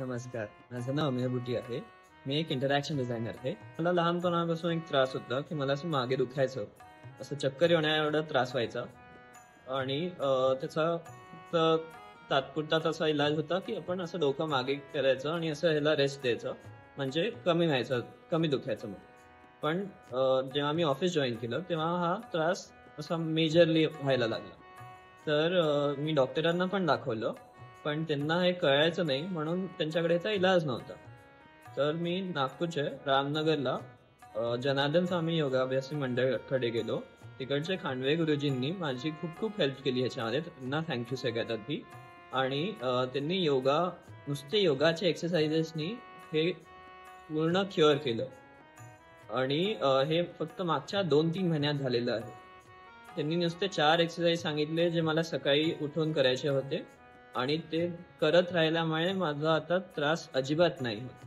नमस्कार. माझं नाव अमेय बुटी आहे. मी एक इंटरॅक्शन डिझायनर आहे. मला लहानपणापासून एक त्रास होता की मला असं मागे दुखायचं. असं चक्कर येण्याएवढा त्रास व्हायचा आणि त्याचा तर तात्पुरता तसा इलाज होता की आपण असं डोकं मागे करायचं आणि असं ह्याला रेस्ट द्यायचं. म्हणजे कमी व्हायचं, कमी दुखायचं मग. पण जेव्हा मी ऑफिस जॉइन केलं तेव्हा हा त्रास असा मेजरली व्हायला लागला. तर मी डॉक्टरांना पण दाखवलं. पण त्यांना हे कळायचं नाही म्हणून त्यांच्याकडे याचा इलाज नव्हता. तर मी नागपूरच्या रामनगरला जनार्दन स्वामी योगाभ्यासी मंडळाकडे गेलो. तिकडचे खांडवे गुरुजींनी माझी खूप खूप हेल्प केली ह्याच्यामध्ये. त्यांना थँक्यू सगळ्यात आधी. आणि त्यांनी नुसते योगाच्या एक्सरसाइजेसनी हे पूर्ण क्युअर केलं. आणि हे फक्त मागच्या 2-3 महिन्यात झालेलं आहे. त्यांनी नुसते 4 एक्सरसाइज सांगितले जे मला सकाळी उठून करायचे होते आणि ते करत राहिल्यामुळे माझा आता त्रास अजिबात नाही होत.